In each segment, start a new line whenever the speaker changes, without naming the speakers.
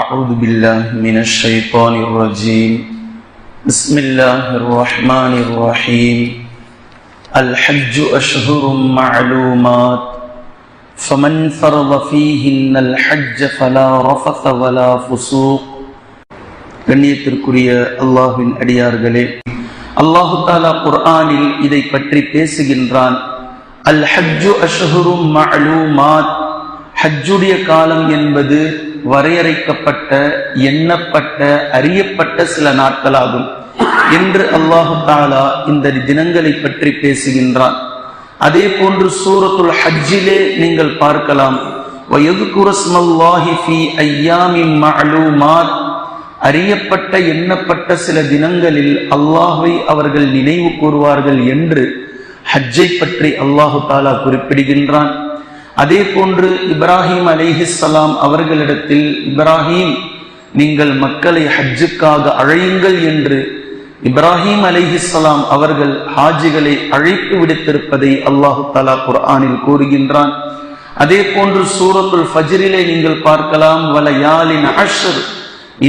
أعوذ بالله من الشيطان الرجيم بسم الله الرحمن الرحيم الحج أشهر معلومات فمن فرض فيهن الحج فلا رفث ولا فسوق. கண்ணியத்திற்குரிய அல்லாஹ்வின் அடியார்களே, அல்லாஹ் தஆலா குர்ஆனில் இதை பற்றி பேசுகின்றான். அல் ஹஜ்ஜு அஷ்ஹுரும் மஅலூமாத், ஹஜ்ஜுடைய காலம் என்பது வரையறைக்கப்பட்ட, எண்ணப்பட்ட, அறியப்பட்ட சில நாட்களாகும் என்று அல்லாஹ் தஆலா இந்த தினங்களை பற்றி பேசுகின்றான். அதே போன்று சூரத்துல் ஹஜ்ஜிலே நீங்கள் பார்க்கலாம், வயதுகுரு ஸ்மல்லாஹி ஃபீ அய்யாமின் மஅலூமாத், அறியப்பட்ட, எண்ணப்பட்ட சில தினங்களில் அல்லாஹ்வை அவர்கள் நினைவு கூறுவார்கள் என்று ஹஜ்ஜை பற்றி அல்லாஹு தஆலா குறிப்பிடுகின்றான். அதே போன்று இப்ராஹிம் அலைஹிஸ்ஸலாம் அவர்களிடத்தில், இப்ராஹிம் நீங்கள் மக்களை ஹஜ்ஜுக்காக அழையுங்கள் என்று இப்ராஹிம் அலைஹிஸ்ஸலாம் அவர்கள் ஹாஜிகளை அழைப்பு விடுத்திருப்பதை அல்லாஹு தஆலா குர்ஆனில் கூறுகின்றான். அதே போன்று சூரத்துல் ஃபஜ்ரிலே நீங்கள் பார்க்கலாம், வலயாலின் அஷ்ர்,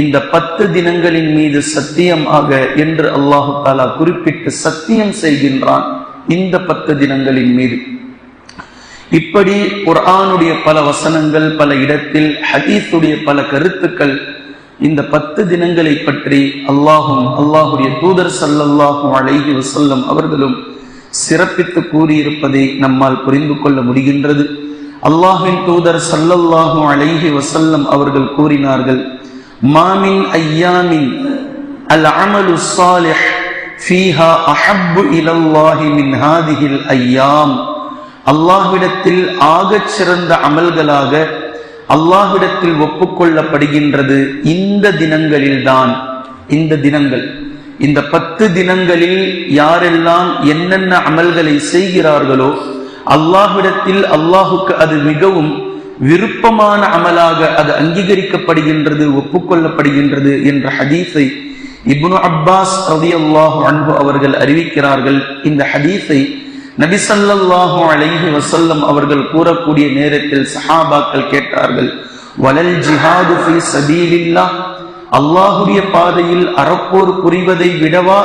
இந்த 10 தினங்களின் மீது சத்தியமாக என்று அல்லாஹு தஆலா குறிப்பிட்டு சத்தியம் செய்கின்றான். இந்த 10 தினங்களின் மீது இப்படி குர்ஆனுடைய பல வசனங்கள், பல இடத்தில் ஹதீஸுடைய பல கருத்துக்கள் இந்த 10 தினங்களை பற்றி அல்லாஹும் அல்லாஹுடைய தூதர் ஸல்லல்லாஹு அலைஹி வஸல்லம் அவர்களும் சிறப்பித்து கூறியிருப்பதை நம்மால் புரிந்து கொள்ள முடிகின்றது. அல்லாஹ்வின் தூதர் ஸல்லல்லாஹு அலைஹி வஸல்லம் அவர்கள் கூறினார்கள், மாமின் ஐயாமின் அல் அமலு ஸாலிஹ் ஃபீஹா அஹப்பு இலல்லாஹி மின் ஹாதிஹில் ஐயாம், அல்லாஹ்விடத்தில் ஆகச் சிறந்த அமல்களாக அல்லாஹ்விடத்தில் ஒப்புக்கொள்ளப்படுகின்றது இந்த தினங்களில்தான். இந்த தினங்கள், இந்த 10 தினங்களில் யாரெல்லாம் என்னென்ன அமல்களை செய்கிறார்களோ அல்லாஹ்விடத்தில் அல்லாஹுக்கு அது மிகவும் விருப்பமான அமலாக அது அங்கீகரிக்கப்படுகின்றது, ஒப்புக்கொள்ளப்படுகின்றது என்ற ஹதீஸை இப்னு அப்பாஸ் ரலியல்லாஹு அன்ஹு அவர்கள் அறிவிக்கிறார்கள். இந்த ஹதீஸை நபி ஸல்லல்லாஹு அலைஹி வஸல்லம் அவர்கள் கூறக்கூடிய நேரத்தில் சஹாபாக்கள் கேட்டார்கள், வலல் ஜிஹாது ஃபீ சபீலில்லாஹ், அல்லாஹ்வுடைய பாதையில் அறப்போர் புரிவதை விடவா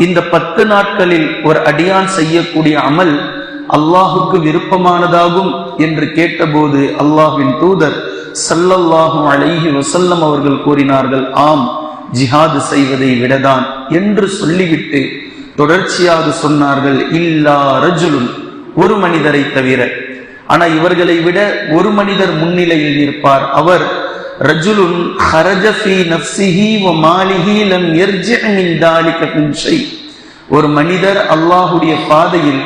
இந்த 10 நாட்களில் ஒரு அடியான் செய்யக்கூடிய அமல் அல்லாஹுக்கு விருப்பமானதாகும் என்று கேட்டபோது அல்லாஹ்வின் தூதர் ஸல்லல்லாஹு அலைஹி வஸல்லம் அவர்கள் கூறினார்கள், ஆம், ஜிஹாது செய்வதை விடதான் என்று சொல்லிவிட்டு தொடர்ச்சியாக சொன்னார்கள், இல்லா ரஜுலுன், ஒரு மனிதரை தவிர. ஆனா இவர்களை விட ஒரு மனிதர் முன்னிலையில் இருப்பார். அவர் ரஜுலுன் ஹரஜ ஃபீ நஃப்ஸிஹி வ மாலிஹி லம் யர்ஜி' மின் தாலிக மின் ஷை, ஒரு மனிதர் அல்லாஹ்வுடைய பாதையில்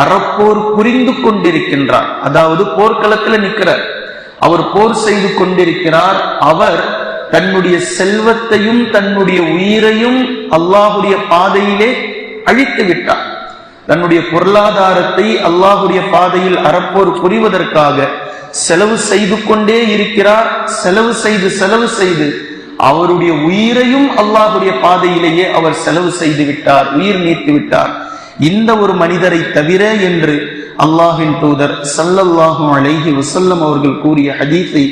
அறப்போர் புரிந்து கொண்டிருக்கின்றார், அதாவது போர்க்களத்தில் நிற்கிறார், அவர் போர் செய்து கொண்டிருக்கிறார். அவர் தன்னுடைய செல்வத்தையும் தன்னுடைய உயிரையும் அல்லாஹ்வுடைய பாதையிலே அழித்து விட்டார். தன்னுடைய பொருளாதாரத்தை அல்லாஹ்வுடைய பாதையில் அறப்போர் புரிவதற்காக செலவு செய்து கொண்டே இருக்கிறார். செலவு செய்து அவருடைய உயிரையும் அல்லாஹ்வுடைய பாதையிலேயே அவர் செலவு செய்து விட்டார், உயிர் நீத்து விட்டார். இந்த ஒரு மனிதரை தவிர என்று அல்லாஹ்வின் தூதர் ஸல்லல்லாஹு அலைஹி வஸல்லம் அவர்கள் கூறிய ஹதீஸை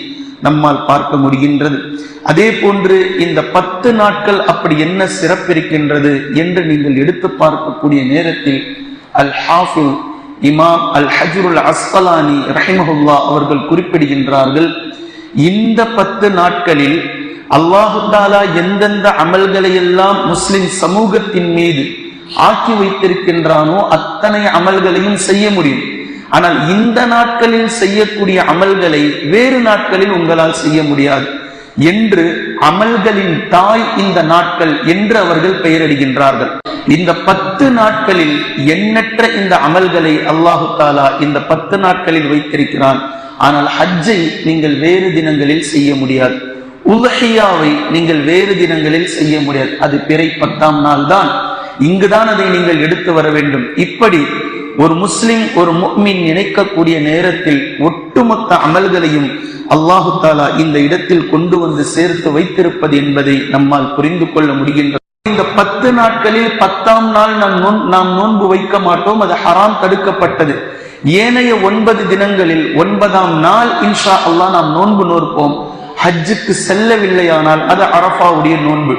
நம்மால் பார்க்க முடிகின்றது. அதே போன்று இந்த 10 நாட்கள் அப்படி என்ன சிறப்பிருக்கின்றது என்று நீங்கள் எடுத்து பார்க்கக்கூடிய நேரத்தில் அல் ஹாஃபிஸ் இமாம் அல் ஹஜ்ருல் அஸ்கலானி ரஹிமஹுல்லாஹ் அவர்கள் குறிப்பிடுகின்றார்கள், இந்த 10 நாட்களில் அல்லாஹு தஆலா எந்தெந்த அமல்களை எல்லாம் முஸ்லிம் சமூகத்தின் மீது ஆக்கி வைத்திருக்கின்றானோ அத்தனை அமல்களையும் செய்ய முடியும். ஆனால் இந்த நாட்களில் செய்யக்கூடிய அமல்களை வேறு நாட்களில் உங்களால் செய்ய முடியாது என்று அமல்களின் தாய் இந்த நாட்கள் என்று அவர்கள் பெயரிடுகின்றார்கள். இந்த 10 நாட்களில் எண்ணற்ற இந்த அமல்களை அல்லாஹு தஆலா இந்த 10 நாட்களில் வைத்திருக்கிறான். ஆனால் ஹஜ்ஜை நீங்கள் வேறு தினங்களில் செய்ய முடியாது, உத்ஹியாவை நீங்கள் வேறு தினங்களில் செய்ய முடியாது. அது பிறை 10ஆம் நாள் தான், இங்குதான் அதை நீங்கள் எடுத்து வர வேண்டும். இப்படி ஒரு முஸ்லிம், ஒரு முஃமின் நினைக்கக்கூடிய நேரத்தில் ஒட்டுமொத்த அமல்களையும் அல்லாஹு தஆலா இந்த இடத்தில் கொண்டு வந்து சேர்த்து வைத்திருப்பது என்பதை நம்மால் புரிந்து கொள்ள முடிகின்றது. இந்த 10 நாட்களில் 10ஆம் நாள் நாம் நோன்பு வைக்க மாட்டோம், அது ஹராம், தடுக்கப்பட்டது. ஏனைய 9 தினங்களில் 9ஆம் நாள் இன்ஷா அல்லாஹ் நாம் நோன்பு நோற்போம். ஹஜ்ஜுக்கு செல்லவில்லையானால் அது அரஃபாவுடைய நோன்பு.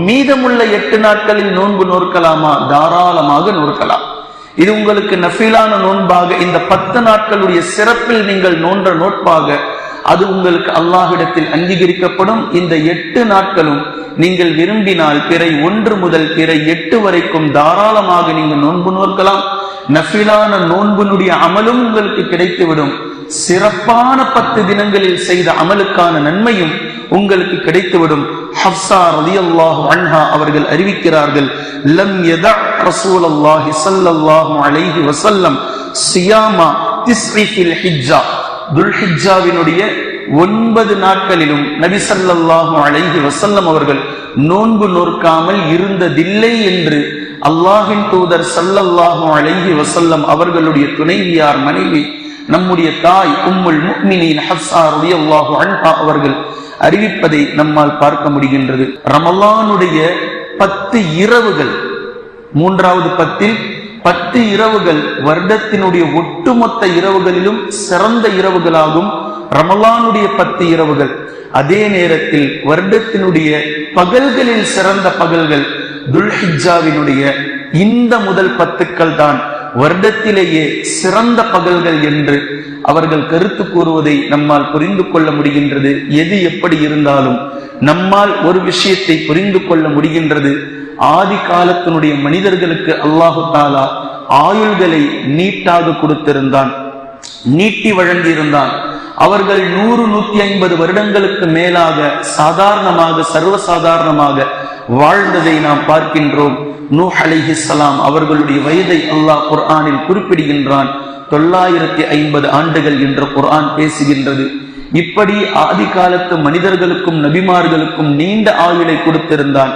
மீதமுள்ள 8 நாட்களில் நோன்பு நோற்கலாமா? தாராளமாக நோற்கலாம். இது உங்களுக்கு நஃபிலான நோன்பாக, இந்த 10 நாட்களுடைய சிறப்பில் நீங்கள் நோன்ற நோட்பாக அது உங்களுக்கு அல்லாஹ்விடத்தில் அங்கீகரிக்கப்படும். இந்த 8 நாட்களும் நீங்கள் விரும்பினால் பிறை 1 முதல் பிறை 8 வரைக்கும் தாராளமாக நீங்கள் நோன்பு நோக்கலாம். நஃபிலான நோன்பினுடைய அமலும் உங்களுக்கு கிடைத்துவிடும். சிறப்பான 10 தினங்களில் செய்த அமலுக்கான நன்மையும் உங்களுக்கு கிடைத்துவிடும். ஹப்ஸா ரலியல்லாஹு அன்ஹா அவர்கள் அறிவிக்கிறார்கள், லம் யதா ரசூலுல்லாஹி ஸல்லல்லாஹு அலைஹி வஸல்லம் சியாமா திஸ்இ ஃபில் ஹிஜ்ஜா, துல்ஹிஜ்ஜாவினுடைய 9 நாட்களிலும் நபி ஸல்லல்லாஹு அலைஹி வஸல்லம் அவர்கள் நோன்பு நோற்காமல் இருந்ததில்லை என்று அல்லாஹ்வின் தூதர் ஸல்லல்லாஹு அலைஹி வஸல்லம் அவர்களுடைய துணைவியார் மனைவி நம்முடைய தாய் உம்முல் முஃமினீன் ஹப்ஸா ரலியல்லாஹு அன்ஹா அவர்கள் அறிவிப்பதை நம்மால் பார்க்க முடிகின்றது. ரமலானுடைய 10 இரவுகள், 3வது 10 இரவுகள் வருடத்தினுடைய ஒட்டுமொத்த இரவுகளிலும் சிறந்த இரவுகளாகும் ரமலானுடைய 10 இரவுகள். அதே நேரத்தில் வருடத்தினுடைய பகல்களில் சிறந்த பகல்கள் துல்ஹிஜ்ஜாவினுடைய இந்த முதல் 10கள் தான் வருடத்திலேயே சிறந்த பகல்கள் என்று அவர்கள் கருத்து கூறுவதை நம்மால் புரிந்து கொள்ள முடிகின்றது. எது எப்படி இருந்தாலும் நம்மால் ஒரு விஷயத்தை புரிந்து கொள்ள முடிகின்றது. ஆதி காலத்தினுடைய மனிதர்களுக்கு அல்லாஹு தாலா ஆயுள்களை நீட்டாக கொடுத்திருந்தான், நீட்டி வழங்கியிருந்தான். அவர்கள் 100-150 வருடங்களுக்கு மேலாக சாதாரணமாக சர்வசாதாரணமாக வாழ்ந்ததை நாம் பார்க்கின்றோம். நூஹ் அலைஹிஸ்ஸலாம் அவர்களுடைய வயதை அல்லாஹ் குர்ஆனில் குறிப்பிடுகின்றான். 950 ஆண்டுகள் என்று குர்ஆன் பேசுகின்றது. இப்படி ஆதி காலத்து மனிதர்களுக்கும் நபிமார்களுக்கும் நீண்ட ஆயுளை கொடுத்திருந்தான்.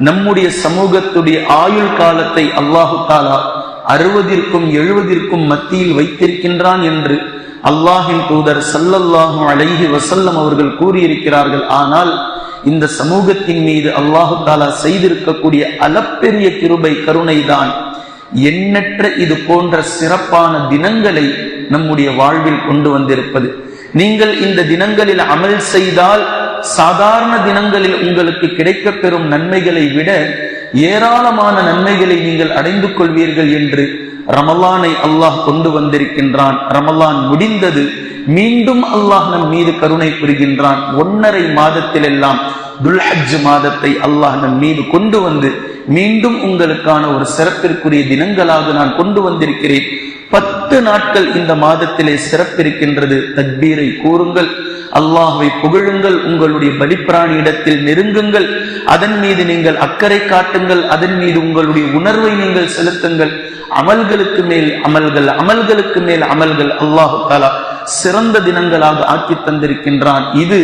நம்முடைய சமூகத்துடைய ஆயுள் காலத்தை அல்லாஹு தாலா 60ற்கும் 70ற்கும் மத்தியில் வைத்திருக்கின்றான் என்று அல்லாஹ்வின் தூதர் ஸல்லல்லாஹு அலைஹி வஸல்லம் அவர்கள் கூறியிருக்கிறார்கள். ஆனால் இந்த சமூகத்தின் மீது அல்லாஹு தாலா செய்திருக்கக்கூடிய அளப்பெரிய கிருபை கருணைதான் எண்ணற்ற இது போன்ற சிறப்பான தினங்களை நம்முடைய வாழ்வில் கொண்டு வந்திருப்பது. நீங்கள் இந்த தினங்களில் அமல் செய்தால் சாதாரண தினங்களில் உங்களுக்கு கிடைக்கப் பெறும் நன்மைகளை விட ஏராளமான நன்மைகளை நீங்கள் அடைந்து கொள்வீர்கள் என்று ரமலானை அல்லாஹ் கொண்டு வந்திருக்கின்றான். ரமலான் முடிந்தது, மீண்டும் அல்லாஹ் நம் மீது கருணை புரிகின்றான். 1.5 மாதத்தில் எல்லாம் துல்ஹஜ் மாதத்தை அல்லாஹ் நம் மீது கொண்டு வந்து மீண்டும் உங்களுக்கான ஒரு சிறப்பிற்குரிய தினங்களாக நான் கொண்டு வந்திருக்கிறேன். 10 நாட்கள் இந்த மாதத்திலே சிறப்பிருக்கின்றது. தக்பீரை கூறுங்கள், அல்லாஹ்வை புகழுங்கள், உங்களுடைய பலிப்பிராணி இடத்தில் நெருங்குங்கள், அதன் மீது நீங்கள் அக்கறை காட்டுங்கள், அதன் மீது உங்களுடைய உணர்வை நீங்கள் செலுத்துங்கள். அமல்களுக்கு மேல் அமல்கள், அமல்களுக்கு மேல் அமல்கள் அல்லாஹு தஆலா சிறந்த தினங்களாக ஆக்கி தந்திருக்கின்றான். இது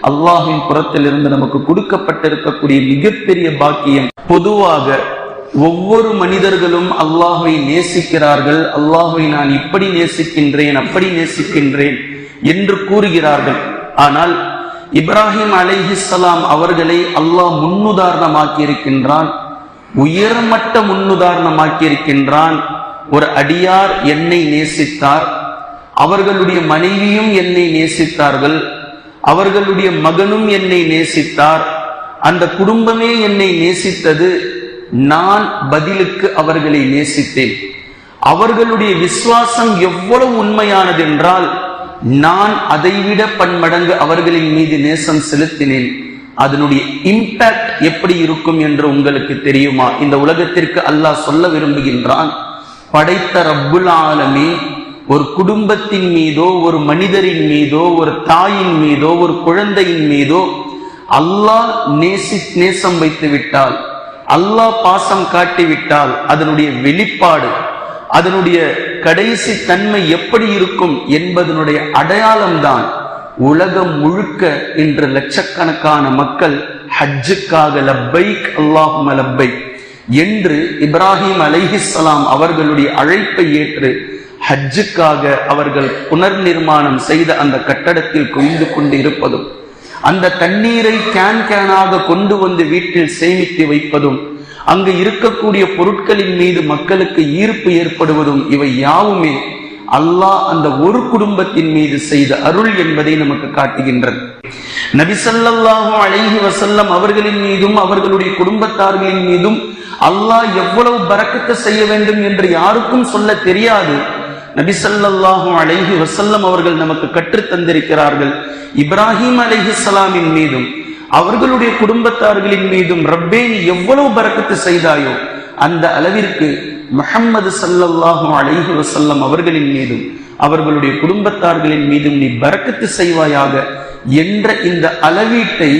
அல்லாஹ்வின் புறத்திலிருந்து நமக்கு கொடுக்கப்பட்டிருக்கக்கூடிய மிகப்பெரிய பாக்கியம். பொதுவாக ஒவ்வொரு மனிதர்களும் அல்லாஹ்வை நேசிக்கிறார்கள். அல்லாஹ்வை நான் இப்படி நேசிக்கின்றேன், அப்படி நேசிக்கின்றேன் என்று கூறுகிறார்கள். ஆனால் இப்ராஹிம் அலைஹிஸ்ஸலாம் அவர்களை அல்லாஹ் முன்னுதாரணமாக்கி இருக்கின்றான், உயர்மட்ட முன்னுதாரணமாக்கி இருக்கின்றான். ஒரு அடியார் என்னை நேசித்தார், அவர்களுடைய மனைவியும் என்னை நேசித்தார்கள், அவர்களுடைய மகனும் என்னை நேசித்தார், அந்த குடும்பமே என்னை நேசித்தது, நான் பதிலுக்கு அவர்களை நேசித்தேன். அவர்களுடைய விசுவாசம் எவ்வளவு உண்மையானது என்றால் நான் அதைவிட பன்மடங்கு அவர்களின் மீது நேசம் செலுத்தினேன். அதனுடைய இம்பாக்ட் எப்படி இருக்கும் என்று உங்களுக்கு தெரியுமா? இந்த உலகத்திற்கு அல்லாஹ் சொல்ல விரும்புகின்றான், படைத்த ரப்புல் ஆலமீன் ஒரு குடும்பத்தின் மீதோ, ஒரு மனிதரின் மீதோ, ஒரு தாயின் மீதோ, ஒரு குழந்தையின் மீதோ அல்லாஹ் நேசம் வைத்து விட்டால், அல்லாஹ் பாசம் காட்டிவிட்டால் அதனுடைய வெளிப்பாடு, அதனுடைய கடைசி தன்மை எப்படி இருக்கும் என்பதனுடைய அடையாளம்தான் உலகம் முழுக்க இன்று லட்சக்கணக்கான மக்கள் ஹஜ்ஜுக்காக லப்பைக் அல்லாஹும்ம லப்பைக் என்று இப்ராஹிம் அலைஹிஸ்ஸலாம் அவர்களுடைய அழைப்பை ஏற்று ஹஜ்ஜுக்காக அவர்கள் புனர் நிர்மாணம் செய்த அந்த கட்டடத்தில் குவிந்து கொண்டு இருப்பதும், அந்த தண்ணீரை கேனாக கொண்டு வந்து வீட்டில் சேமித்து வைப்பதும், அங்கு இருக்கக்கூடிய பொருட்களின் மீது மக்களுக்கு ஈர்ப்பு ஏற்படுவதும், இவை யாவுமே அல்லாஹ் அந்த ஒரு குடும்பத்தின் மீது செய்த அருள் என்பதை நமக்கு காட்டுகின்றது. நபி ஸல்லல்லாஹு அலைஹி வஸல்லம் அவர்களின் மீதும் அவர்களுடைய குடும்பத்தார்களின் மீதும் அல்லாஹ் எவ்வளவு பரக்கத்து செய்ய வேண்டும் என்று யாருக்கும் சொல்ல தெரியாது. நபி ஸல்லல்லாஹு அலைஹி வஸல்லம் அவர்கள் நமக்கு கற்றுத் தந்திருக்கிறார்கள். இப்ராஹிம் அலைஹிஸ்ஸலாமின் மீதும் அவர்களுடைய குடும்பத்தார்களின் மீதும் ரப்பே நீ எவ்வளவு பரக்கத்து செய்தாயோ அந்த அளவிற்கு முஹம்மது ஸல்லல்லாஹு அலைஹி வஸல்லம் அவர்களின் மீதும் அவர்களுடைய குடும்பத்தார்களின் மீதும் நீ பரக்கத்து செய்வாயாக என்ற இந்த அளவீட்டை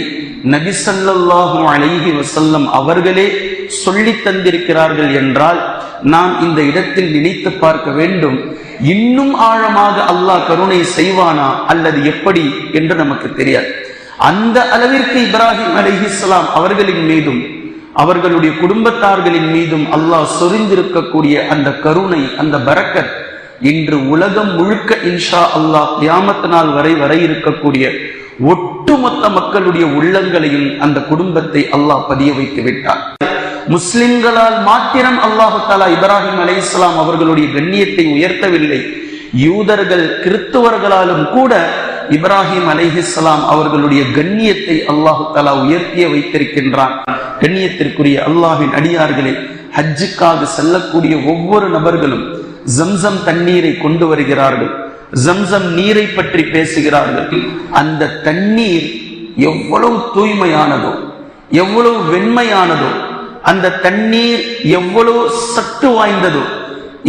நபி ஸல்லல்லாஹு அலைஹி வஸல்லம் அவர்களே சொல்லி தந்திருக்கிறார்கள் என்றால் நாம் இந்த இடத்தில் நினைத்து பார்க்க வேண்டும், இன்னும் ஆழமாக அல்லாஹ் கருணை செய்வானா அல்லது எப்படி என்று நமக்கு தெரியாது. அந்த அளவிற்கு இப்ராஹிம் அலைஹிஸ்ஸலாம் அவர்களின் மீதும் அவர்களுடைய குடும்பத்தார்களின் மீதும் அல்லாஹ் சொரிந்திருக்கக்கூடிய அந்த கருணை, அந்த பரக்கத் இன்று உலகம் முழுக்க இன்ஷா அல்லாஹ் கியாமத் நாள் வரை வர இருக்கக்கூடிய ஒட்டுமொத்த மக்களுடைய உள்ளங்களையும் அந்த குடும்பத்தை அல்லாஹ் பதிய வைத்து விட்டார். முஸ்லிம்களால் மாத்திரம் அல்லாஹு தஆலா இப்ராஹிம் அலைஹிஸ்ஸலாம் அவர்களுடைய கண்ணியத்தை உயர்த்தவில்லை, யூதர்கள் கிறிஸ்தவர்களாலும் கூட இப்ராஹிம் அலைஹிஸ்ஸலாம் அவர்களுடைய கண்ணியத்தை அல்லாஹு தஆலா உயர்த்திய வைத்திருக்கின்றான். கண்ணியத்திற்குரிய அல்லாஹ்வின் அடியார்களே, ஹஜ்ஜுக்காக செல்லக்கூடிய ஒவ்வொரு நபர்களும் ஜம்சம் தண்ணீரை கொண்டு வருகிறார்கள், ஜம்சம் நீரை பற்றி பேசுகிறார்கள். அந்த தண்ணீர் எவ்வளவு தூய்மையானதோ, எவ்வளவு வெண்மையானதோ, அந்த தண்ணீர் எவ்வளவு சத்து வாய்ந்ததோ,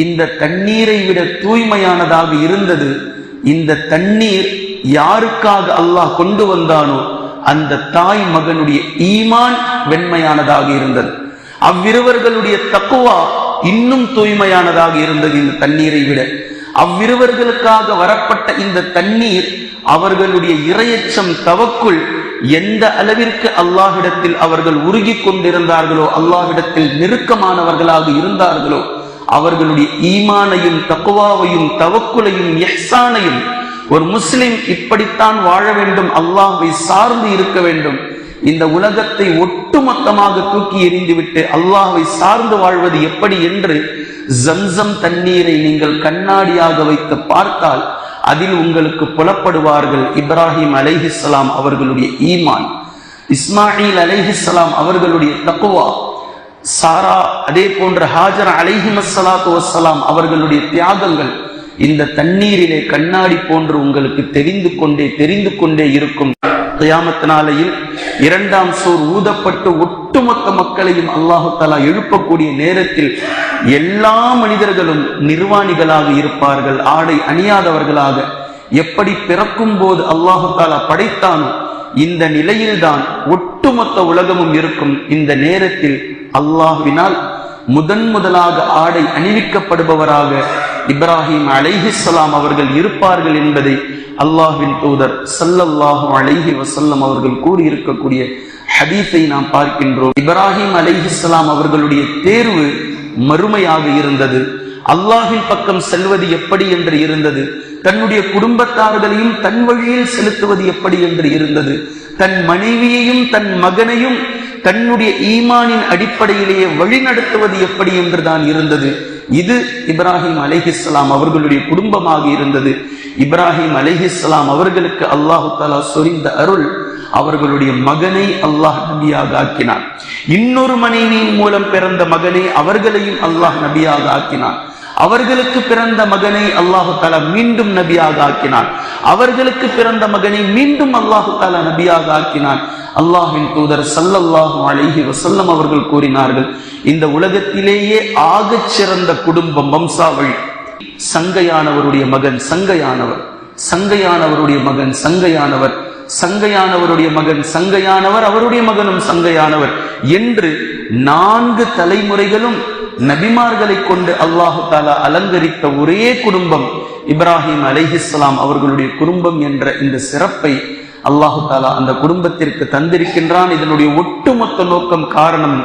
இந்த தண்ணீரை விட தூய்மையானதாக இருந்தது இந்த தண்ணீர் யாருக்காக அல்லாஹ் கொண்டு வந்தானோ அந்த தாய் மகனுடைய ஈமான் வெண்மையானதாக இருந்தது. அவ்விருவர்களுடைய தக்வா இன்னும் தூய்மையானதாக இருந்தது இந்த தண்ணீரை விட. அவ்விருவர்களுக்காக வரப்பட்ட இந்த தண்ணீர் அவர்களுடைய இறையச்சம், தவக்குள் எந்த அளவிற்கு அல்லாஹ்விடத்தில் அவர்கள் உருகி கொண்டிருந்தார்களோ, அல்லாஹ்விடத்தில் நெருக்கமானவர்களாக இருந்தார்களோ, அவர்களுடைய ஈமானையும் தக்வாவையும் தவக்குலையும் இஹ்சானையும், ஒரு முஸ்லிம் இப்படித்தான் வாழ வேண்டும், அல்லாஹ்வை சார்ந்து இருக்க வேண்டும், இந்த உலகத்தை ஒட்டுமொத்தமாக தூக்கி எறிந்துவிட்டு அல்லாஹ்வை சார்ந்து வாழ்வது எப்படி என்று ஜம்சம் தண்ணீரை நீங்கள் கண்ணாடியாக வைத்து பார்த்தால் அதில் உங்களுக்கு புலப்படுவார்கள் இப்ராஹிம் அலைஹிஸ்ஸலாம் அவர்களுடைய ஈமான், இஸ்மாயில் அலைஹிஸ்ஸலாம் அவர்களுடைய தக்வா, சாரா அதே போன்ற ஹாஜர் அலைஹிமஸ்ஸலாத்து வஸ்ஸலாம் அவர்களுடைய தியாகங்கள் இந்த தண்ணீரிலே கண்ணாடி போன்று உங்களுக்கு தெரிந்து கொண்டே இருக்கும். கியாமத் நாளையில் இரண்டாம் சூர் ஊதப்பட்டு ஒட்டுமொத்த மக்களையும் அல்லாஹு தஆலா எழுப்பக்கூடிய நேரத்தில் எல்லா மனிதர்களும் நிர்வாணிகளாக இருப்பார்கள், ஆடை அணியாதவர்களாக. எப்படி பிறக்கும் போது அல்லாஹு தஆலா படைத்தானோ இந்த நிலையில்தான் ஒட்டுமொத்த உலகமும் இருக்கும். இந்த நேரத்தில் அல்லாஹ்வினால் முதலாக ஆடை அணிவிக்கப்படுபவராக இப்ராஹிம் அலைஹிஸ்ஸலாம் அவர்கள் இருப்பார்கள் என்பதை அல்லாஹ்வின் தூதர் ஸல்லல்லாஹு அலைஹி வஸல்லம் அவர்கள் கூறியிருக்கக்கூடிய ஹதீஸை நாம் பார்க்கின்றோம். இப்ராஹிம் அலைஹிஸ்ஸலாம் அவர்களுடைய தேர்வு மறுமையாக இருந்தது. அல்லாஹ்வின் பக்கம் செல்வது எப்படி என்று இருந்தது, தன்னுடைய குடும்பத்தார்களையும் தன் வழியில் செலுத்துவது எப்படி என்று இருந்தது, தன் மனைவியையும் தன் மகனையும் தன்னுடைய ஈமானின் அடிப்படையிலேயே வழிநடத்துவது எப்படி என்றுதான் இருந்தது. இது இப்ராஹிம் அலைஹிஸ்ஸலாம் அவர்களுடைய குடும்பமாக இருந்தது. இப்ராஹிம் அலைஹிஸ்ஸலாம் அவர்களுக்கு அல்லாஹு தஆலா சொரிந்த அருள், அவர்களுடைய மகனை அல்லாஹ் நபியாக ஆக்கினான். இன்னொரு மனைவியின் மூலம் பிறந்த மகனை அவர்களையும் அல்லாஹ் நபியாக ஆக்கினான். அவர்களுக்கு பிறந்த மகனை அல்லாஹு தஆலா மீண்டும் நபியாக ஆக்கினான். அவர்களுக்கு பிறந்த மகனை மீண்டும் அல்லாஹு தஆலா நபியாக ஆக்கினான். அல்லாஹ்வின் தூதர் ஸல்லல்லாஹு அலைஹி வஸல்லம் அவர்கள் கூறினார்கள், இந்த உலகத்திலேயே ஆகச் சிறந்த குடும்பம், வம்சாவழி சங்கையானவருடைய மகன் சங்கையானவர், சங்கையானவருடைய மகன் சங்கையானவர், சங்கையானவருடைய மகன் சங்கையானவர், அவருடைய மகனும் சங்கையானவர் என்று 4 தலைமுறைகளும் நபிமார்களை கொண்டு அல்லாஹு தஆலா அலங்கரித்த ஒரே குடும்பம் இப்ராஹிம் அலைஹிஸ்ஸலாம் அவர்களுடைய குடும்பம் என்ற இந்த சிறப்பை அல்லாஹு தஆலா அந்த குடும்பத்திற்கு தந்திருக்கின்றான். இதனுடைய ஒட்டுமொத்த நோக்கம், காரணம்,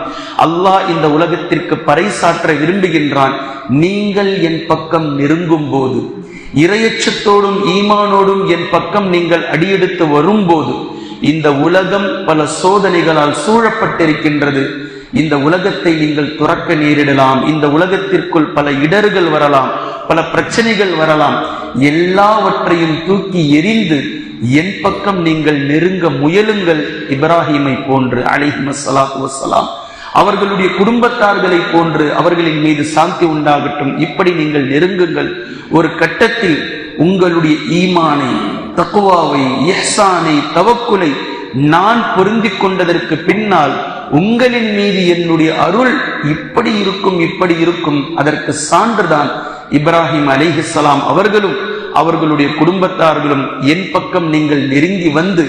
அல்லாஹ் இந்த உலகத்திற்கு பறைசாற்ற விரும்புகின்றான். நீங்கள் என் பக்கம் நெருங்கும் போது, இறையச்சத்தோடும் ஈமானோடும் என் பக்கம் நீங்கள் அடியெடுத்து வரும்போது, இந்த உலகம் பல சோதனைகளால் சூழப்பட்டிருக்கின்றது. இந்த உலகத்தை நீங்கள் துறக்க நேரிடலாம், இந்த உலகத்திற்குள் பல இடர்கள் வரலாம், பல பிரச்சனைகள் வரலாம். எல்லாவற்றையும் தூக்கி எறிந்து என் பக்கம் நீங்கள் நெருங்க முயலுங்கள். இப்ராஹிமை போன்று அலைஹிஸ்ஸலாத்து வஸ்ஸலாம் அவர்களுடைய குடும்பத்தார்களை போன்று அவர்களின் மீது சாந்தி உண்டாகட்டும், இப்படி நீங்கள் நெருங்குங்கள். ஒரு கட்டத்தில் உங்களுடைய ஈமானை, தக்வாவை, இஹ்சானை, தவக்குலை நான் பொருந்திக் கொண்டதற்கு பின்னால் உங்களின் மீது என்னுடைய அருள் இப்படி இருக்கும். அதற்கு சான்றுதான் இப்ராஹிம் அலைஹிஸ்ஸலாம் அவர்களும் அவர்களுடைய குடும்பத்தார்களும் என் பக்கம் நீங்கள் நெருங்கி வந்து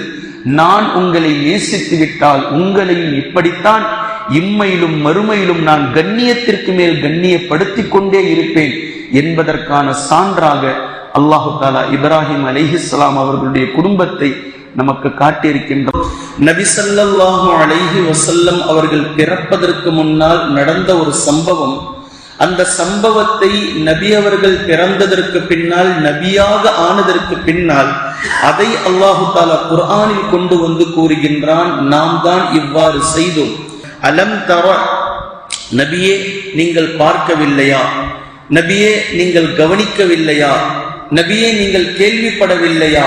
நான் உங்களை நேசித்து விட்டால் உங்களையும் இப்படித்தான் இம்மையிலும் மறுமையிலும் நான் கண்ணியத்திற்கு மேல் கண்ணியப்படுத்திக் கொண்டே இருப்பேன் என்பதற்கான சான்றாக அல்லாஹு தஆலா இப்ராஹிம் அலைஹிஸ்ஸலாம் அவர்களுடைய குடும்பத்தை நமக்கு காட்டியிருக்கின்றோம். நபி ஸல்லல்லாஹு அலைஹி வஸல்லம் அவர்கள் பிறப்பதற்கு முன்னால் நடந்த ஒரு சம்பவம். அந்த சம்பவத்தை நபி அவர்கள் பிறந்ததற்கு பின்னால், நபியாக ஆனதற்கு பின்னால் அதை அல்லாஹு தஆலா குர்ஆனில் கொண்டு வந்து கூறுகின்றான். நாம் தான் இவ்வாறு செய்தோம். அலம் தர, நபியே நீங்கள் பார்க்கவில்லையா? நபியே நீங்கள் கவனிக்கவில்லையா? நபியே நீங்கள் கேள்விப்படவில்லையா?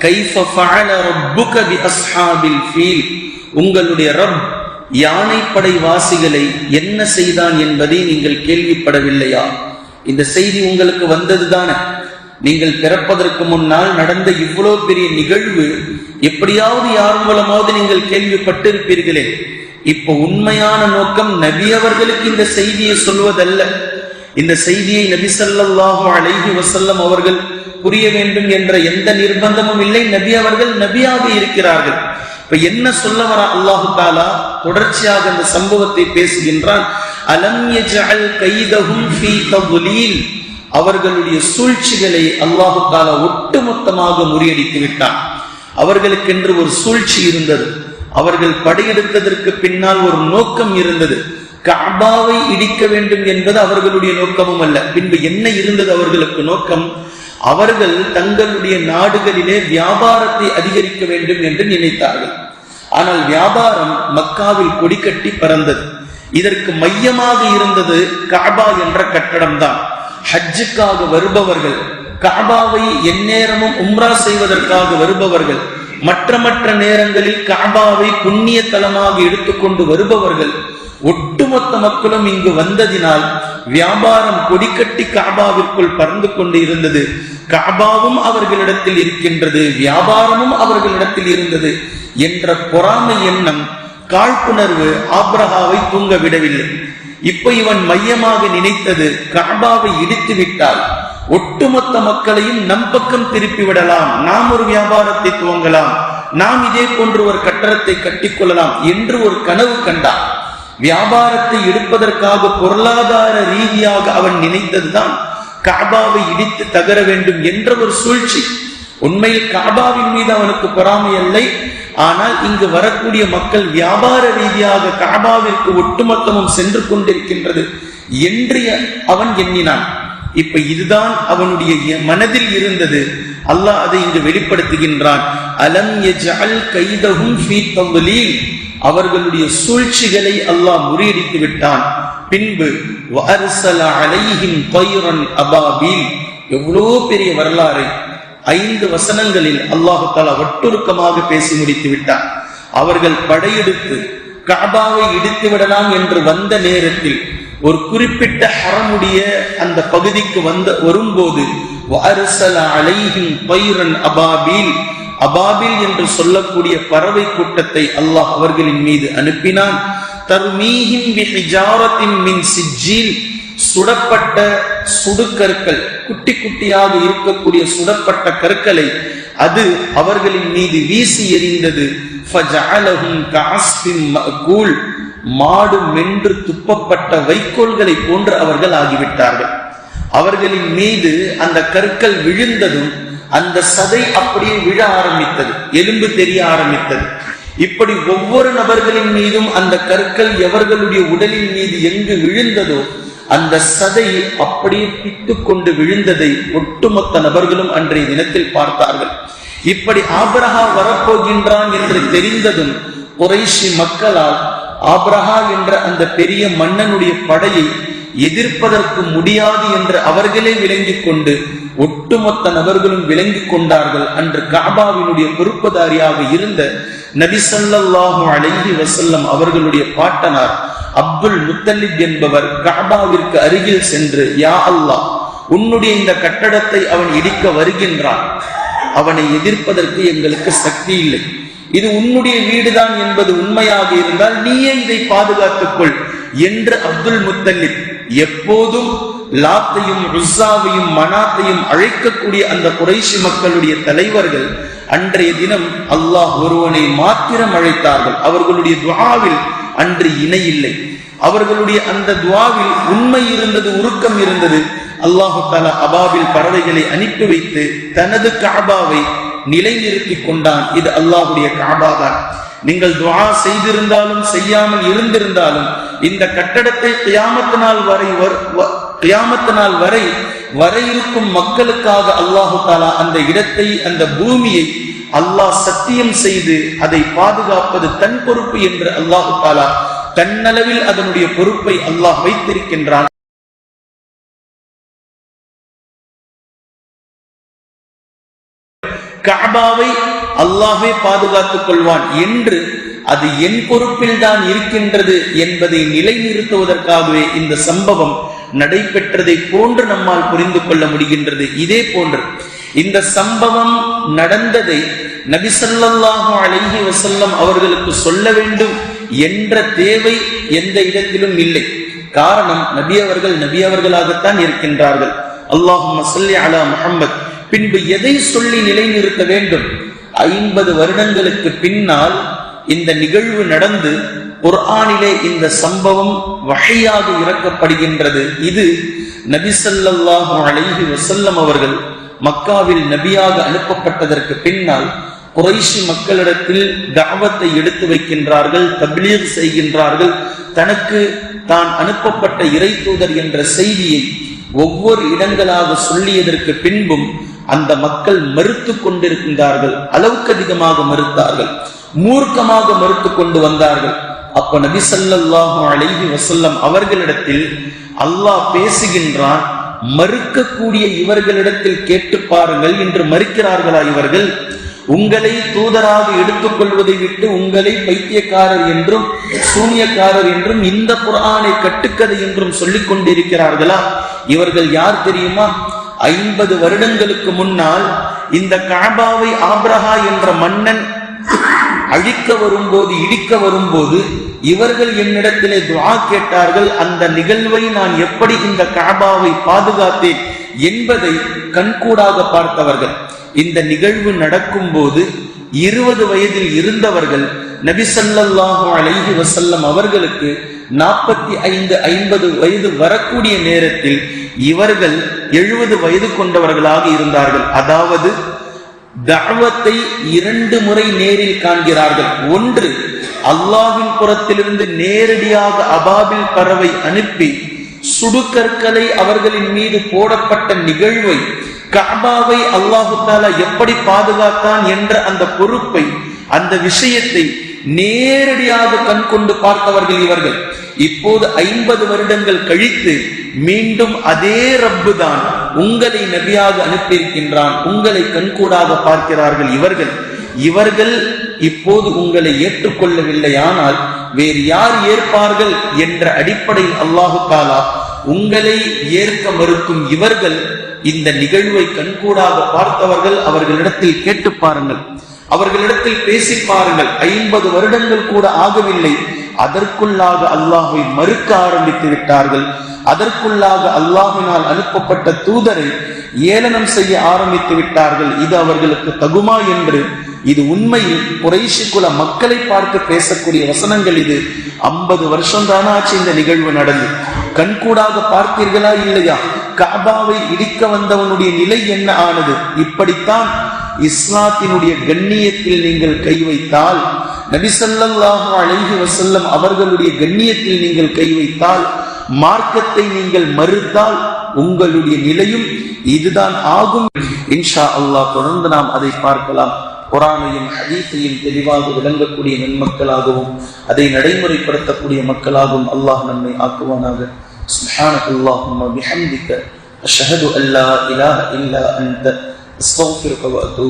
கைஃப ஃபஅல ரப்புக பி அஸ்ஹாபில் ஃபீல், உங்களுடைய ரப் யானைப்படை வாசிகளை என்ன செய்தான் என்பதை நீங்கள் கேள்விப்படவில்லையா? இந்த செய்தி உங்களுக்கு வந்ததுதானே? நீங்கள் பிறப்பதற்கு முன்னால் நடந்த இவ்வளவு பெரிய நிகழ்வு எப்படியாவது யார் மூலமாவது நீங்கள் கேள்விப்பட்டிருப்பீர்களே. இப்போ உண்மையான நோக்கம் நபி அவர்களுக்கு இந்த செய்தியை சொல்வதல்ல. இந்த செய்தியை நபி ஸல்லல்லாஹு அலைஹி வஸல்லம் அவர்கள் புரிய வேண்டும் என்ற எந்த நிர்பந்தமும் இல்லை. நபி அவர்கள் நபியாக இருக்கிறார்கள். இப்ப என்ன சொல்ல வர அல்லாஹு தஆலா தொடர்ச்சியாக அந்த சம்பவத்தை பேசுகின்றான். அலம் யஜஅல் கைதஹும் ஃபீ தத்லீல், அவர்களுடைய சூழ்ச்சிகளை அல்லாஹு தஆலா ஒட்டுமொத்தமாக முறியடித்து விட்டான். அவர்களுக்கென்று ஒரு சூழ்ச்சி இருந்தது. அவர்கள் படையெடுத்ததற்கு பின்னால் ஒரு நோக்கம் இருந்தது. கஅபாவை இடிக்க வேண்டும் என்பது அவர்களுடைய நோக்கமும் அல்ல. பின்பு என்ன இருந்தது அவர்களுக்கு நோக்கம்? அவர்கள் தங்களுடைய நாடுகளிலே வியாபாரத்தை அதிகரிக்க வேண்டும் என்று நினைத்தார்கள். ஆனால் வியாபாரம் மக்காவில் கொடிக்கட்டி பறந்தது. இதற்கு மையமாக இருந்தது கஅபா என்ற கட்டடம் தான். ஹஜ்ஜுக்காக வருபவர்கள், கஅபாவை எந்நேரமும் உம்ரா செய்வதற்காக வருபவர்கள், மற்ற நேரங்களில் கஅபாவை புண்ணிய தலமாக எடுத்துக்கொண்டு வருபவர்கள், ஒட்டுமொத்த மக்களும் இங்கு வந்ததினால் வியாபாரம் கொடிக்கட்டி கஅபாவிற்குள் பறந்து கொண்டு இருந்தது. கஅபாவும் அவர்களிடத்தில் இருக்கின்றது, வியாபாரமும் அவர்களிடத்தில் இருந்தது என்ற பொறாமை எண்ணம், காழ்ப்புணர்வு ஆப்ரஹாவை தூங்க விடவில்லை. இப்ப இவன் மையமாக நினைத்தது, கஅபாவை இடித்து விட்டால் ஒட்டுமொத்த மக்களையும் நம் பக்கம் திருப்பி விடலாம், நாம் ஒரு வியாபாரத்தை துவங்கலாம், நாம் இதே போன்று ஒரு கட்டடத்தை கட்டிக்கொள்ளலாம் என்று ஒரு கனவு கண்டான். வியாபாரத்தை எடுப்பதற்காக பொருளாதார ரீதியாக அவன் நினைத்ததுதான் கஅபாவை இடித்து தகர வேண்டும் என்ற ஒரு சூழ்ச்சி. உண்மையில் கஅபாவின் மீது அவனுக்கு பொறாமை இல்லை. ஆனால் இங்கு வரக்கூடிய மக்கள் வியாபார ரீதியாக கஅபாவிற்கு ஒட்டுமொத்தமும் சென்று கொண்டிருக்கின்றது என்று அவன் எண்ணினான். இப்ப இதுதான் அவனுடைய மனதில் இருந்தது. அல்லாஹ் அதை இங்கு வெளிப்படுத்துகின்றான். அலம் யஜஅல் கைதஹும் ஃபீ தத்லீல், அவர்களுடைய சூழ்ச்சிகளை அல்லாஹ் முறியடித்து விட்டான். பின்பு வஅர்ஸல அலைஹிம் தைரன் அபாபீல், எவ்வளோ பெரிய வரலாறு 5 வசனங்களில் அல்லாஹு தஆலா ஒட்டுருக்கமாக பேசி முடித்து விட்டார். அவர்கள் படையெடுத்து கஅபாவை இடித்து விடலாம் என்று வந்த நேரத்தில் ஒரு குறிப்பிட்ட ஹரமுடைய அந்த பகுதிக்கு வரும்போது வஅர்ஸல அலைஹிம் தைரன் அபாபீல், அபாபில் என்று சொல்லக்கூடிய பறவை கூட்டத்தை அல்லாஹ் அவர்களின் மீது அனுப்பினான். தர்மீஹிம் பிஹிஜாரத்தின் மின் சிஜ்ஜீல், சுடப்பட்ட சுடுகற்கள், குட்டி குட்டியாக இருக்கக்கூடிய சுடப்பட்ட கற்களை அது அவர்களின் மீது வீசி எறிந்தது. ஃபஜஅலஹும் கஅஸ்ஃபின் மஅகூல், மாடு மென்று துப்பப்பட்ட வைக்கோல்களை போன்று அவர்கள் ஆகிவிட்டார்கள். அவர்களின் மீது அந்த கற்கள் விழுந்ததும் அந்த சதை அப்படியே விழ ஆரம்பித்தது, எலும்பு தெரிய ஆரம்பித்தது. இப்படி ஒவ்வொரு நபர்களின் மீதும் அந்த கற்கள் எவர்களுடைய உடலின் மீது எங்கு விழுந்ததோ அந்த சதை அப்படியே பித்துக் கொண்டு விழுந்ததை ஒட்டுமொத்த நபர்களும் அன்றைய தினத்தில் பார்த்தார்கள். இப்படி ஆபிரஹா வரப்போகின்றான் என்று தெரிந்ததும் குறைஷி மக்களால் ஆபிரஹா என்ற அந்த பெரிய மன்னனுடைய படையை எதிர்ப்பதற்கு முடியாது என்று அவர்களே விளங்கிக் கொண்டு ஒட்டுமொத்த நபர்களும் விளங்கிக் கொண்டார்கள். அன்று கஅபாவினுடைய பொறுப்புதாரியாக இருந்த நபி ஸல்லல்லாஹு அலைஹி வஸல்லம் அவர்களுடைய பாட்டனார் அப்துல் முத்தலிப் என்பவர் கஅபாவிற்கு அருகில் சென்று, யா அல்லாஹ், உன்னுடைய இந்த கட்டடத்தை அவன் இடிக்க வருகின்றான், அவனை எதிர்ப்பதற்கு எங்களுக்கு சக்தி இல்லை, இது உன்னுடைய வீடுதான் என்பது உண்மையாக இருந்தால் நீயே இதை பாதுகாத்துக்கொள் என்று அப்துல் முத்தலிப் எப்போதும் லாத்தையும் உஸ்ஸாவையும் மனாத்தையும் அழைக்கக்கூடிய அந்த குறைஷி மக்களுடைய தலைவர்கள் அன்றைய தினம் அல்லாஹ் ஒருவனை மாத்திரம் அழைத்தார்கள். அவர்களுடைய துஆவில் அன்று இணை இல்லை. அவர்களுடைய அந்த துஆவில் உண்மை இருந்தது, உருக்கம் இருந்தது. அல்லாஹு தஆலா அபாபில் பறவைகளை அனுப்பி வைத்து தனது கஅபாவை நிலைநிறுத்தி கொண்டான். இது அல்லாஹ்வுடைய கஅபா தான். நீங்கள் துஆ செய்திருந்தாலும் செய்யாமல் இருந்திருந்தாலும் இந்த கட்டடத்தை கியாமத் நாள் வரை வர இருக்கும் மக்களுக்காக அல்லாஹு தஆலா அந்த இடத்தை, அந்த பூமியை அல்லாஹ் சத்தியம் செய்து அதை பாதுகாப்பது தன் பொறுப்பு என்று அல்லாஹு தஆலா தன்னளவில் அதனுடைய பொறுப்பை அல்லாஹ் வைத்திருக்கின்றான். கஅபாவை அல்லாஹ்வே பாதுகாத்துக் கொள்வான் என்று அது என் பொறுப்பில் தான் இருக்கின்றது என்பதை நிலைநிறுத்துவதற்காகவே இந்த சம்பவம் நடைபெற்றதை போன்று நம்மால் புரிந்து கொள்ள முடிகின்றது. இதே போன்று இந்த சம்பவம் நடந்ததை நபி ஸல்லல்லாஹு அலைஹி வஸல்லம் அவர்களுக்கு சொல்ல வேண்டும் என்ற தேவை எந்த இடத்திலும் இல்லை. காரணம், நபி அவர்கள் நபி அவர்களாகத்தான் இருக்கின்றார்கள். அல்லாஹும்ம ஸல்லி அலா முஹம்மத். பின்பு எதை சொல்லி நிலைநிறுத்த வேண்டும்? 50 வருடங்களுக்கு பின்னால் இந்த நிகழ்வு நடந்து குர்ஆனிலே இந்த சம்பவம் வஹீயாக இறக்கப்படுகின்றது. இது நபி ஸல்லல்லாஹு அலைஹி வஸல்லம் அவர்கள் மக்காவில் நபியாக அனுப்பப்பட்டதற்கு பின்னால் குறைஷி மக்களிடத்தில் தஅவத்தை எடுத்து வைக்கின்றார்கள், தப்லீக் செய்கின்றார்கள். தனக்கு தான் அனுப்பப்பட்ட இறை தூதர் என்ற செய்தியை ஒவ்வொரு இடங்களாக சொல்லியதற்கு பின்பும் அந்த மக்கள் மறுத்து கொண்டிருக்கின்றார்கள். அளவுக்கு அதிகமாக மறுத்தார்கள், மூர்க்கமாக மறுத்து கொண்டு வந்தார்கள். அப்ப நபி ஸல்லல்லாஹு அலைஹி வஸல்லம் அவர்களிடத்தில் அல்லாஹ் பேசுகின்றான், மறுக்கக்கூடிய இவர்களிடத்தில் கேட்டு பாருங்கள், என்று மறுக்கிறார்களா இவர்கள்? உங்களை தூதராக எடுத்துக் கொள்வதை விட்டு உங்களை பைத்தியக்காரர் என்றும் சூனியக்காரர் என்றும் இந்த குர்ஆனை கட்டுக்கதை என்றும் சொல்லிக் கொண்டிருக்கிறார்களா? இவர்கள் யார் தெரியுமா? 50 வருடங்களுக்கு முன்னால் இந்த கஅபாவை ஆப்ரஹா என்ற மன்னன் அழிக்க வரும்போது, இடிக்க வரும்போது இவர்கள் என்னிடத்திலே துஆ கேட்டார்கள். அந்த நிகழ்வை நான் எப்படி இந்த கஅபாவை பாதுகாத்தேன் என்பதை கண்கூடாக பார்த்தவர்கள். இந்த நிகழ்வு நடக்கும் போது 20 வயதில் இருந்தவர்கள் நபி ஸல்லல்லாஹு அலைஹி வஸல்லம் அவர்களுக்கு 45-50 வயது வரக்கூடிய நேரத்தில் இவர்கள் 70 வயது கொண்டவர்களாக இருந்தார்கள். அதாவது தஅவத்தை 2 முறை நேரில் காண்கிறார்கள். ஒன்று, அல்லாஹ்வின் புறத்திலிருந்து நேரடியாக அபாபில் பறவை அனுப்பி சுடுகற்களை அவர்களின் மீது போடப்பட்ட நிகழ்வை, கஅபாவை அல்லாஹு தஆலா எப்படி பாதுகாத்தான் என்ற அந்த பொறுப்பை, அந்த விஷயத்தை நேரடியாக கண் கொண்டு பார்த்தவர்கள் இவர்கள். இப்போது 50 வருடங்கள் கழித்து மீண்டும் அதே ரப்பு தான் உங்களை நபியாக அனுப்பியிருக்கின்றான், உங்களை கண்கூடாக பார்க்கிறார்கள் இவர்கள் இப்போது உங்களை ஏற்றுக்கொள்ளவில்லை, ஆனால் வேறு யார் ஏற்பார்கள் என்ற அடிப்படையில் அல்லாஹு தஆலா உங்களை ஏற்க மறுக்கும் இவர்கள் இந்த நிகழ்வை கண்கூடாக பார்த்தவர்கள். அவர்களிடத்தில் கேட்டு பாருங்கள், அவர்களிடத்தில் பேசி பாருங்கள். 50 வருடங்கள் கூட ஆகவில்லை, அதற்குள்ளாக அல்லாஹ்வை மறுக்க ஆரம்பித்து விட்டார்கள். அதற்குள்ளாக அல்லாஹ்வினால் அனுப்பப்பட்ட தூதரை ஏளனம் செய்ய ஆரம்பித்து விட்டார்கள். இது அவர்களுக்கு தகுமா என்று, இது உண்மையில் குறைஷி குல மக்களை பார்த்து பேசக்கூடிய வசனங்கள். இது 50 வருஷம் தானா ஆச்சு இந்த நிகழ்வு நடந்து. கண்கூடாக பார்த்தீர்களா இல்லையா? கஅபாவை இடிக்க வந்தவனுடைய நிலை என்ன ஆனது? இப்படித்தான் இஸ்லாத்தினுடைய கண்ணியத்தில் நீங்கள் கை வைத்தால், நபி ஸல்லல்லாஹு அலைஹி வஸல்லம் அவர்களுடைய கண்ணியத்தில் நீங்கள் கை வைத்தால், மார்க்கத்தை நீங்கள் மறுத்தால் உங்களுடைய நிலையும் இதுதான் ஆகும். இன்ஷா அல்லாஹ் தொடர்ந்து நாம் அதை பார்க்கலாம். குர்ஆனையும் ஹதீஸையும் தெளிவாக விளங்கக்கூடிய நன்மக்களாகவும் அதை நடைமுறைப்படுத்தக்கூடிய மக்களாகவும் அல்லாஹ் நம்மை ஆக்குவானாக. சுப்ஹானல்லாஹும்ம பிஹம்திக அஷ்ஹது அல்லா இலாஹ இல்லா அன்த அஸ்தக்ஃபிருக வ அத்தூபு